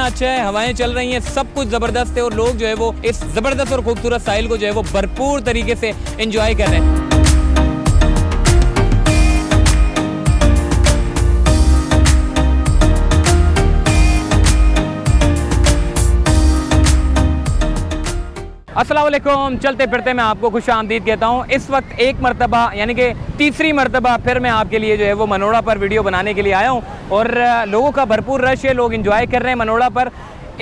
इतना अच्छा है, हवाएं चल रही हैं, सब कुछ ज़बरदस्त है और लोग जो है वो इस ज़बरदस्त और खूबसूरत साहिल को जो है वो भरपूर तरीके से एंजॉय कर रहे हैं। अस्सलाम वालेकुम, चलते फिरते मैं आपको खुश आमदीद कहता हूँ। इस वक्त एक मरतबा यानी कि तीसरी मरतबा फिर मैं आपके लिए जो है वो मनोड़ा पर वीडियो बनाने के लिए आया हूँ और लोगों का भरपूर रश है, लोग एंजॉय कर रहे हैं मनोड़ा पर।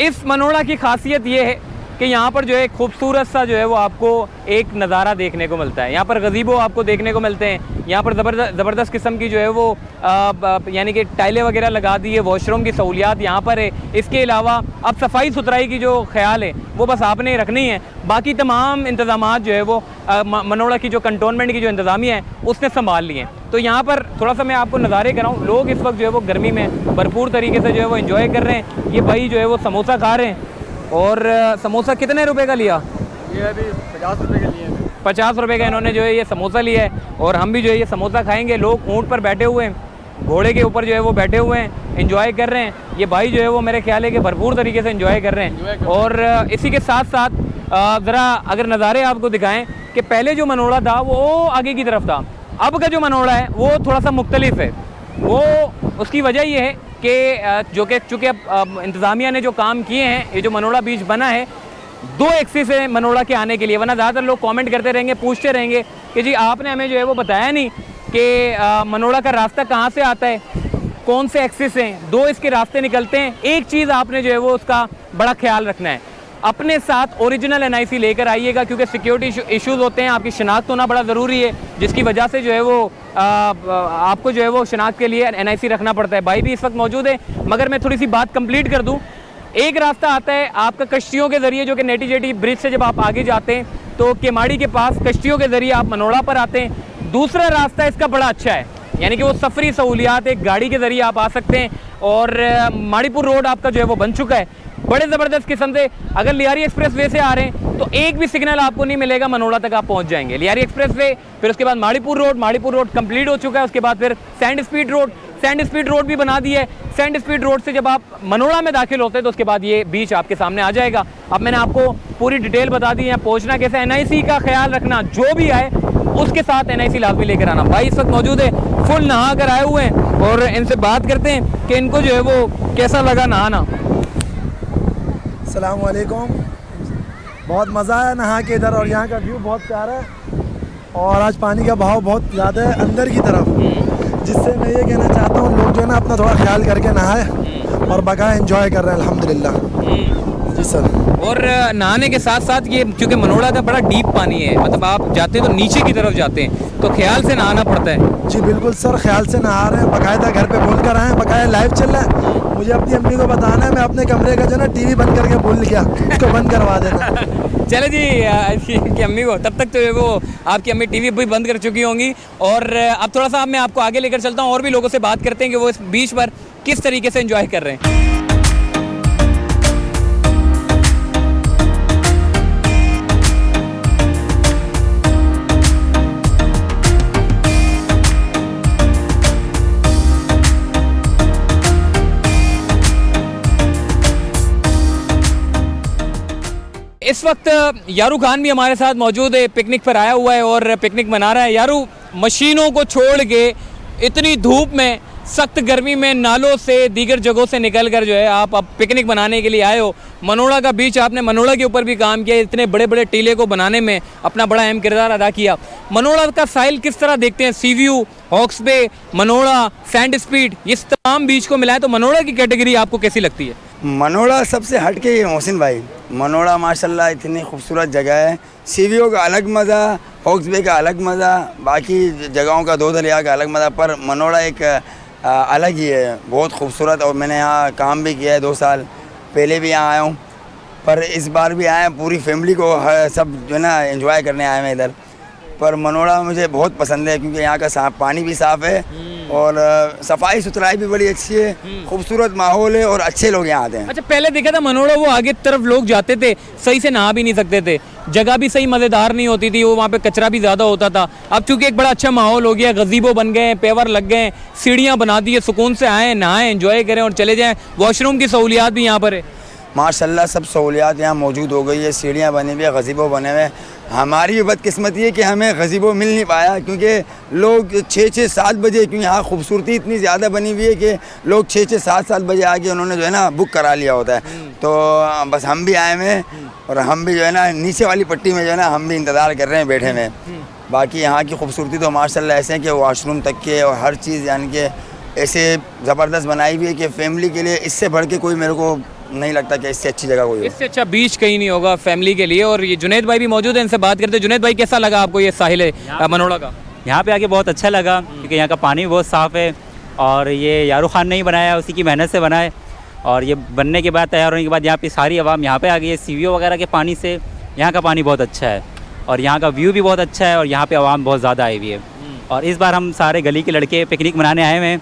इस मनोड़ा की खासियत ये है कि यहाँ पर जो है खूबसूरत सा जो है वो आपको एक नज़ारा देखने को मिलता है। यहाँ पर गज़ीबो आपको देखने को मिलते हैं, यहाँ पर ज़बरदस्त किस्म की जो है वो यानी कि टाइलें वगैरह लगा दी है, वॉशरूम की सहूलियात यहाँ पर है। इसके अलावा अब सफाई सुथराई की जो ख्याल है वो बस आपने रखनी है, बाकी तमाम इंतज़ामात जो है वो मनोड़ा की जो कंटोनमेंट की जो इंतज़ामिया है उसने संभाल लिए। तो यहाँ पर थोड़ा सा मैं आपको नज़ारे कराऊँ, लोग इस वक्त जो है वो गर्मी में भरपूर तरीके से जो है वो एंजॉय कर रहे हैं। ये भाई जो है वो समोसा खा रहे हैं और समोसा कितने रुपए का लिया? ये अभी 50 रुपये का लिए हैं। 50 रुपये का इन्होंने जो है ये समोसा लिया है और हम भी जो है ये समोसा खाएंगे। लोग ऊँट पर बैठे हुए हैं, घोड़े के ऊपर जो है वो बैठे हुए हैं, एंजॉय कर रहे हैं। ये भाई जो है वो मेरे ख्याल है कि भरपूर तरीके से एंजॉय कर रहे हैं। और इसी के साथ साथ ज़रा अगर नज़ारे आपको दिखाएँ कि पहले जो मनोड़ा था वो आगे की तरफ था, अब का जो मनोड़ा है वो थोड़ा सा मुख्तलिफ है। वो उसकी वजह ये है कि जो कि चूँकि अब इंतज़ामिया ने जो काम किए हैं, ये जो मनोड़ा बीच बना है 2 एक्सिस है मनोड़ा के आने के लिए, वरना ज़्यादातर लोग कमेंट करते रहेंगे, पूछते रहेंगे कि जी आपने हमें जो है वो बताया नहीं कि मनोड़ा का रास्ता कहाँ से आता है, कौन से एक्सिस हैं, 2 इसके रास्ते निकलते हैं। एक चीज़ आपने जो है वो उसका बड़ा ख्याल रखना है, अपने साथ ओरिजिनल NIC लेकर आइएगा, क्योंकि सिक्योरिटी इश्यूज़ होते हैं, आपकी शनाख्त होना बड़ा ज़रूरी है, जिसकी वजह से जो है वो आपको जो है वो शनाख्त के लिए NIC रखना पड़ता है। भाई भी इस वक्त मौजूद है, मगर मैं थोड़ी सी बात कंप्लीट कर दूं। एक रास्ता आता है आपका कश्तियों के ज़रिए, जो कि नेटी जेटी ब्रिज से जब आप आगे जाते हैं तो केमाड़ी के पास कश्तियों के ज़रिए आप मनोड़ा पर आते हैं। दूसरा रास्ता इसका बड़ा अच्छा है, यानी कि वो सफरी सहूलियात एक गाड़ी के ज़रिए आप आ सकते हैं और माड़ीपुर रोड आपका जो है वो बन चुका है बड़े ज़बरदस्त किस्म से। अगर लियारी एक्सप्रेस वे से आ रहे हैं तो एक भी सिग्नल आपको नहीं मिलेगा, मनोड़ा तक आप पहुंच जाएंगे। लियारी एक्सप्रेस वे, फिर उसके बाद माड़ीपुर रोड कंप्लीट हो चुका है, उसके बाद फिर सैंड स्पीड रोड भी बना दी है। सैंड स्पीड रोड से जब आप मनोड़ा में दाखिल होते हैं तो उसके बाद ये बीच आपके सामने आ जाएगा। अब मैंने आपको पूरी डिटेल बता दी है, पहुँचना कैसे, NIC का ख्याल रखना, जो भी आए उसके साथ NIC लाजमी लेकर आना। भाई इस वक्त मौजूद है, फुल नहा कर आए हुए हैं और इनसे बात करते हैं कि इनको जो है वो कैसा लगा नहाना। अस्सलाम वालेकुम, बहुत मज़ा आया नहा के इधर और यहाँ का व्यू बहुत प्यारा है और आज पानी का बहाव बहुत ज़्यादा है अंदर की तरफ, जिससे मैं ये कहना चाहता हूँ लोग जो है ना अपना थोड़ा ख्याल करके नहाए और बकाया एंजॉय कर रहे हैं अल्हम्दुलिल्लाह। जी सर। और नहाने के साथ साथ ये चूँकि मनोड़ा का बड़ा डीप पानी है, मतलब आप जाते हैं तो नीचे की तरफ जाते हैं, तो ख्याल से नहाना पड़ता है। जी बिल्कुल सर, ख्याल से नहा रहे हैं, बाकायदा घर पे बोल कर आए हैं, बाकायदा लाइव चल रहा है। मुझे अपनी अम्मी को बताना है, मैं अपने कमरे का जो ना TV बंद करके भूल गया, उसको बंद करवा देना। चले जी की अम्मी को, तब तक तो वो आपकी अम्मी TV भी बंद कर चुकी होंगी। और अब थोड़ा सा मैं आपको आगे लेकर चलता हूँ और भी लोगों से बात करते हैं कि वो इस बीच पर किस तरीके से एंजॉय कर रहे हैं। इस वक्त यारू खान भी हमारे साथ मौजूद है, पिकनिक पर आया हुआ है और पिकनिक मना रहा है। यारू, मशीनों को छोड़ के इतनी धूप में, सख्त गर्मी में, नालों से दीगर जगहों से निकल कर जो है आप अब पिकनिक बनाने के लिए आए हो। मनोड़ा का बीच, आपने मनोड़ा के ऊपर भी काम किया, इतने बड़े बड़े टीले को बनाने में अपना बड़ा अहम किरदार अदा किया। मनोड़ा का साहिल किस तरह देखते हैं? सी व्यू, हॉक्स बे, मनोड़ा, सैंड स्पीड, ये तमाम बीच को मिलाएं तो मनोड़ा की कैटेगरी आपको कैसी लगती है? मनोड़ा सबसे हटके है मोहसिन भाई। मनोड़ा माशाल्लाह इतनी खूबसूरत जगह है, सीवीओ का अलग मज़ा, हॉक्स बे का अलग मज़ा, बाकी जगहों का दो दरिया का अलग मज़ा, पर मनोड़ा एक अलग ही है, बहुत खूबसूरत। और मैंने यहाँ काम भी किया है 2 साल पहले भी यहाँ आया हूँ, पर इस बार भी आए हैं, पूरी फैमिली को सब जो है ना एंजॉय करने आए हैं इधर। पर मनोड़ा मुझे बहुत पसंद है क्योंकि यहाँ का साफ पानी भी साफ़ है और सफाई सुथराई भी बड़ी अच्छी है, खूबसूरत माहौल है और अच्छे लोग यहाँ आते हैं। अच्छा, पहले देखा था मनोड़ा वो आगे तरफ लोग जाते थे, सही से नहा भी नहीं सकते थे, जगह भी सही मज़ेदार नहीं होती थी, वो वहाँ पे कचरा भी ज़्यादा होता था। अब चूंकि एक बड़ा अच्छा माहौल हो गया, गज़ीबो बन गए, पेवर लग गए, सीढ़ियाँ बना दी है, सुकून से आएँ, नहाएं, एंजॉय करें और चले जाएँ। वॉशरूम की सहूलियात भी यहाँ पर है माशाल्लाह, सब सहूलियात यहाँ मौजूद हो गई है, सीढ़ियाँ बनी हुई है, गज़ीबो बने हुए हैं। हमारी भी बदकिस्मती है कि हमें गज़ीबो मिल नहीं पाया, क्योंकि लोग 6-7 बजे, क्योंकि यहाँ खूबसूरती इतनी ज़्यादा बनी हुई है कि लोग 6-7 बजे आके उन्होंने जो है ना बुक करा लिया होता है। तो बस हम भी आए हुए हैं और हम भी जो है ना नीचे वाली पट्टी में जो है ना हम भी इंतज़ार कर रहे हैं बैठे हुए। बाकी यहाँ की खूबसूरती तो माशाल्लाह ऐसे है कि वॉशरूम तक के और हर चीज़ यानी कि ऐसे ज़बरदस्त बनाई हुई है कि फ़ैमिली के लिए इससे बढ़ के कोई मेरे को नहीं लगता कि इससे अच्छी जगह कोई हो। इससे अच्छा बीच कहीं नहीं होगा फैमिली के लिए। और ये जुनैद भाई भी मौजूद है, इनसे बात करते हैं। जुनैद भाई, कैसा लगा आपको ये साहिल मनोड़ा का? यहाँ पे आके बहुत अच्छा लगा, क्योंकि यहाँ का पानी बहुत साफ़ है और ये यारूख खान ने ही बनाया, उसी की मेहनत से बना है। और ये बनने के बाद, तैयार होने के बाद यहाँ पे सारी आवाम यहाँ पे आ गई है। सीवीओ वगैरह के पानी से यहाँ का पानी बहुत अच्छा है और यहाँ का व्यू भी बहुत अच्छा है और यहाँ पे आवाम बहुत ज़्यादा आई हुई है। और इस बार हम सारे गली के लड़के पिकनिक मनाने आए हुए हैं।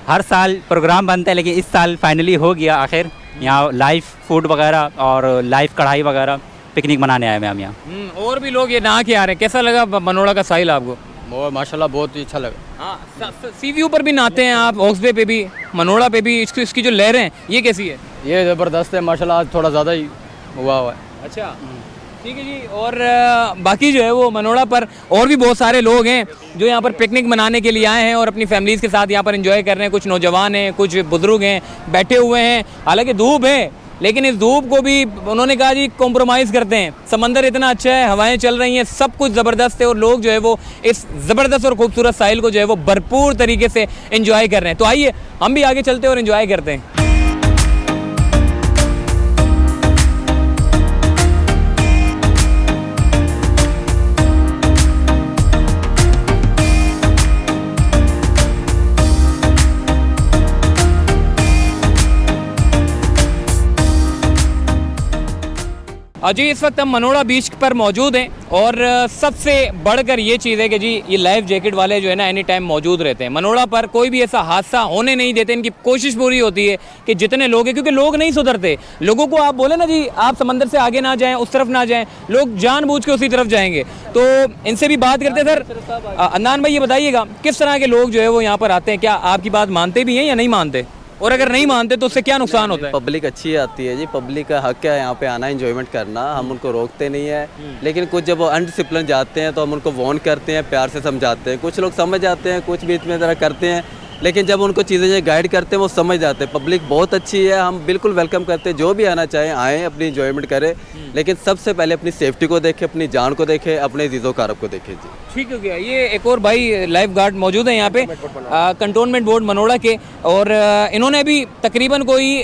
हर साल प्रोग्राम बनता है, लेकिन इस साल फाइनली हो गया आखिर। यहाँ लाइव फूड वगैरह और लाइव कढ़ाई वगैरह पिकनिक मनाने आए हैं हम यहाँ। और भी लोग ये नहा के आ रहे हैं। कैसा लगा मनोड़ा का साहिल आपको? वो माशाल्लाह बहुत ही अच्छा लगा। हाँ, सी व्यू पर भी नहाते हैं आप, हॉक्स बे पे भी, मनोड़ा पे भी। इसकी जो लहरें हैं ये कैसी है? ये ज़बरदस्त है माशाल्लाह, आज थोड़ा ज़्यादा ही हुआ है। अच्छा, ठीक है जी। और बाकी जो है वो मनोड़ा पर और भी बहुत सारे लोग हैं जो यहाँ पर पिकनिक मनाने के लिए आए हैं और अपनी फैमिलीज़ के साथ यहाँ पर एंजॉय कर रहे हैं। कुछ नौजवान हैं, कुछ बुजुर्ग हैं, बैठे हुए हैं। हालांकि धूप है, लेकिन इस धूप को भी उन्होंने कहा जी कॉम्प्रोमाइज़ करते हैं। समंदर इतना अच्छा है, हवाएं चल रही हैं, सब कुछ ज़बरदस्त है और लोग जो है वो इस ज़बरदस्त और खूबसूरत साहिल को जो है वो भरपूर तरीके से एंजॉय कर रहे हैं। तो आइए हम भी आगे चलते हैं और एंजॉय करते हैं। जी, इस वक्त हम मनोड़ा बीच पर मौजूद हैं और सबसे बढ़कर ये चीज़ है कि जी ये लाइफ जैकेट वाले जो है ना एनी टाइम मौजूद रहते हैं। मनोड़ा पर कोई भी ऐसा हादसा होने नहीं देते। इनकी कोशिश पूरी होती है कि जितने लोग हैं, क्योंकि लोग नहीं सुधरते। लोगों को आप बोले ना जी आप समंदर से आगे ना जाएं, उस तरफ ना जाएं, लोग जानबूझ के उसी तरफ जाएंगे। तो इनसे भी बात करते हैं। सर अदनान भाई, ये बताइएगा किस तरह के लोग जो है वो यहाँ पर आते हैं? क्या आपकी बात मानते भी हैं या नहीं मानते? और अगर नहीं मानते तो उससे क्या नुकसान होता है? पब्लिक अच्छी आती है जी, पब्लिक का हक है यहाँ पे आना, एंजॉयमेंट करना। हम उनको रोकते नहीं है, लेकिन कुछ जब वो अनडिसिप्लिन जाते हैं तो हम उनको वार्न करते हैं, प्यार से समझाते हैं। कुछ लोग समझ जाते हैं, कुछ बीच में ज़रा करते हैं, लेकिन जब उनको चीज़ें गाइड करते हैं वो समझ जाते हैं। पब्लिक बहुत अच्छी है, हम बिल्कुल वेलकम करते हैं। जो भी आना चाहें आएँ, अपनी एंजॉयमेंट करें, लेकिन सबसे पहले अपनी सेफ्टी को देखें, अपनी जान को देखें, अपने जीज़ो कारब को देखें जी। ठीक हो गया। ये एक और भाई लाइफ गार्ड मौजूद है यहाँ पे, कंटोनमेंट बोर्ड मनोड़ा के, और इन्होंने अभी तकरीबन कोई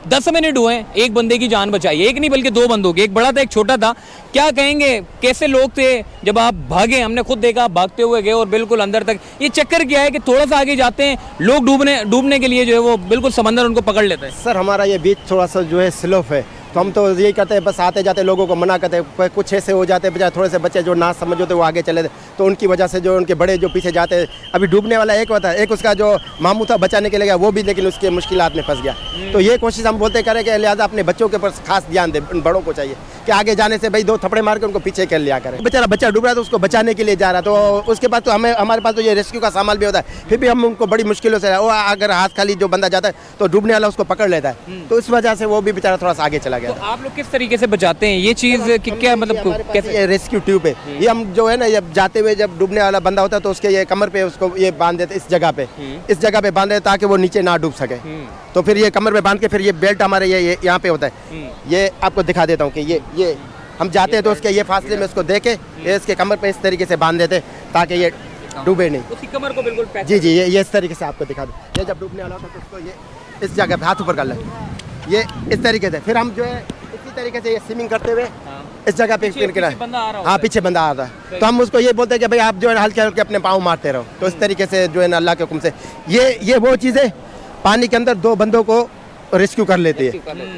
10 मिनट हुए एक बंदे की जान बचाई। एक नहीं बल्कि 2 बंदों की, एक बड़ा था एक छोटा था। क्या कहेंगे, कैसे लोग थे जब आप भागे? हमने खुद देखा, भागते हुए गए और बिल्कुल अंदर तक। ये चक्कर क्या है कि थोड़ा सा आगे जाते हैं लोग डूबने के लिए जो है वो बिल्कुल समंदर उनको पकड़ लेता है। सर हमारा ये बीच थोड़ा सा जो है स्लोप है, तो हम तो यही करते हैं, बस आते जाते लोगों को मना करते हैं। कुछ ऐसे हो जाते हैं बेचारे, थोड़े से बच्चे जो ना समझ होते वो आगे चले, तो उनकी वजह से जो उनके बड़े जो पीछे जाते हैं। अभी डूबने वाला एक होता है, एक उसका जो मामू था बचाने के लिए गया वो भी, लेकिन उसके मुश्किलात में फंस गया। तो ये कोशिश हम बोलते करें कि लिहाजा अपने बच्चों के ऊपर खास ध्यान दें। उन बड़ों को चाहिए कि आगे जाने से भाई 2 थप्पड़े मार के उनको पीछे कर लिया करें। बेचारा बच्चा डूब रहा है तो उसको बचाने के लिए जा रहा, तो उसके बाद तो हमारे पास तो ये रेस्क्यू का सामान भी होता है, फिर भी हम उनको बड़ी मुश्किलों से, वो अगर हाथ खाली जो बंदा जाता है तो डूबने वाला उसको पकड़ लेता है, तो इस वजह से वो भी बेचारा थोड़ा सा आगे चला गया। तो आप लोग किस तरीके से बचाते हैं ये चीज़? क्या मतलब कैसे? ये रेस्क्यू ट्यूब है, ये हम जो है ना, जब जाते हुए जब डूबने वाला बंदा होता है तो उसके ये कमर पे उसको ये बांध देते, इस जगह पे बांध देते ताकि वो नीचे ना डूब सके। तो फिर ये कमर पे बांध के फिर ये बेल्ट हमारे ये यहाँ पे होता है। ये आपको दिखा देता हूँ कि ये हम जाते हैं तो उसके ये फासले में उसको देके ये इसके कमर पे इस तरीके से बांध देते ताकि ये डूबे नहीं। उसकी कमर को बिल्कुल पैक। जी ये इस तरीके से आपको दिखा दो। ये जब डूबने वाला होता है तो उसको ये इस जगह पे हाथ ऊपर कर ले, ये इस तरीके से। फिर हम जो है इसी तरीके से ये स्विमिंग करते हुए इस जगह पे पीछे बंदा आ रहा होता हाँ है। पीछे बंदा आ रहा है, तो हम उसको ये बोलते हैं कि भाई आप जो है हल्के हल्के अपने पाँव मारते रहो। तो इस तरीके से जो है ना अल्लाह के हुक्म से ये वो चीज़ें पानी के अंदर 2 बंदों को रेस्क्यू कर लेती है।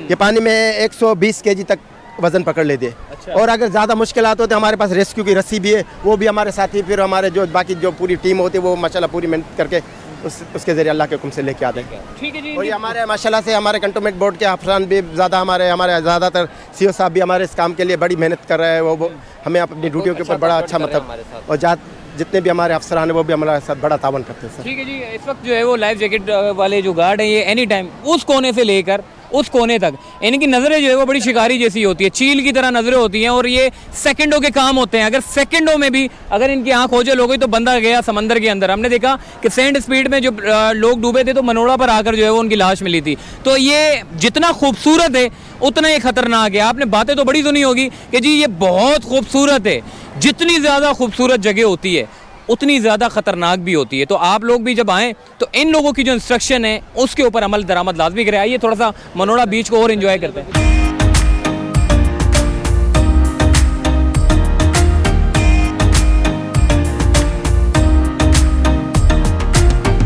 ये पानी में 120 kg तक वजन पकड़ लेती है। अच्छा। और अगर ज़्यादा मुश्किल आते हो तो हमारे पास रेस्क्यू की रस्सी भी है, वो भी हमारे साथी फिर हमारे जो बाकी जो पूरी टीम होती है वो माशाल्लाह पूरी मेहनत करके उसके ज़रिए अल्लाह के हुक्म से लेके आते हैं। ठीक है जी। और ये हमारे माशाल्लाह से हमारे कंटोनमेंट बोर्ड के अफसरान भी ज़्यादा हमारे ज़्यादातर सीओ साहब भी हमारे इस काम के लिए बड़ी मेहनत कर रहे हैं। वो हमें अपनी ड्यूटियों के ऊपर बड़ा अच्छा मतलब और जितने भी हमारे अफसरान हैं वो भी हमारे साथ बड़ा तावन करते हैं सर। ठीक है जी। इस वक्त जो है वो लाइफ जैकेट वाले जो गार्ड हैं ये एनी टाइम उस कोने से लेकर उस कोने तक इनकी नज़रें जो है वो बड़ी शिकारी जैसी होती है, चील की तरह नज़रें होती हैं और ये सेकंडों के काम होते हैं। अगर सेकंडों में भी अगर इनकी आंख ओझल हो गई तो बंदा गया समंदर के अंदर। हमने देखा कि सेंड स्पीड में जो लोग डूबे थे तो मनोड़ा पर आकर जो है वो उनकी लाश मिली थी। तो ये जितना खूबसूरत है उतना ही खतरनाक है। आपने बातें तो बड़ी सुनी होगी कि जी ये बहुत खूबसूरत है। जितनी ज़्यादा खूबसूरत जगह होती है उतनी ज़्यादा ख़तरनाक भी होती है। तो आप लोग भी जब आएँ तो इन लोगों की जो इंस्ट्रक्शन है उसके ऊपर अमल दरामद लाजमी करें। आइए थोड़ा सा मनोड़ा बीच को और एंजॉय करते हैं।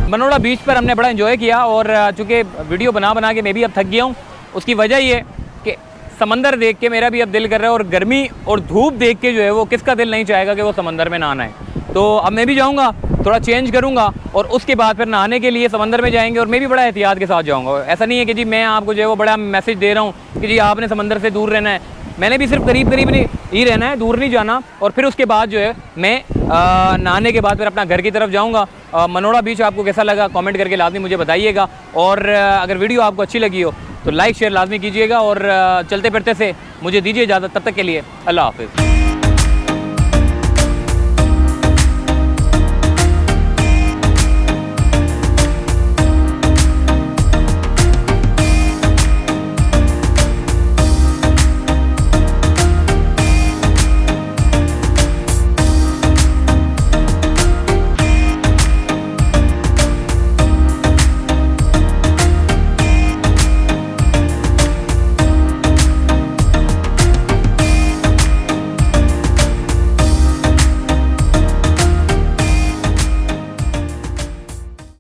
मनोड़ा बीच पर हमने बड़ा एंजॉय किया और चूँकि वीडियो बना के मैं भी अब थक गया हूँ। उसकी वजह ये कि समंदर देख के मेरा भी अब दिल कर रहा है और गर्मी और धूप देख के जो है वो किसका दिल नहीं चाहेगा कि वो समंदर में नहाना है। तो अब मैं भी जाऊंगा, थोड़ा चेंज करूंगा और उसके बाद फिर नहाने के लिए समंदर में जाएंगे और मैं भी बड़ा एहतियात के साथ जाऊंगा। ऐसा नहीं है कि जी मैं आपको जो है वो बड़ा मैसेज दे रहा हूँ कि जी आपने समंदर से दूर रहना है। मैंने भी सिर्फ करीब नहीं ही रहना है, दूर नहीं जाना। और फिर उसके बाद जो है मैं नहाने के बाद फिर अपना घर की तरफ जाऊँगा। मनोड़ा बीच आपको कैसा लगा कॉमेंट करके लाजमी मुझे बताइएगा। और अगर वीडियो आपको अच्छी लगी हो तो लाइक शेयर लाजमी कीजिएगा और चलते फिरते से मुझे दीजिए इजाज़त। तब तक के लिए अल्लाह हाफिज़।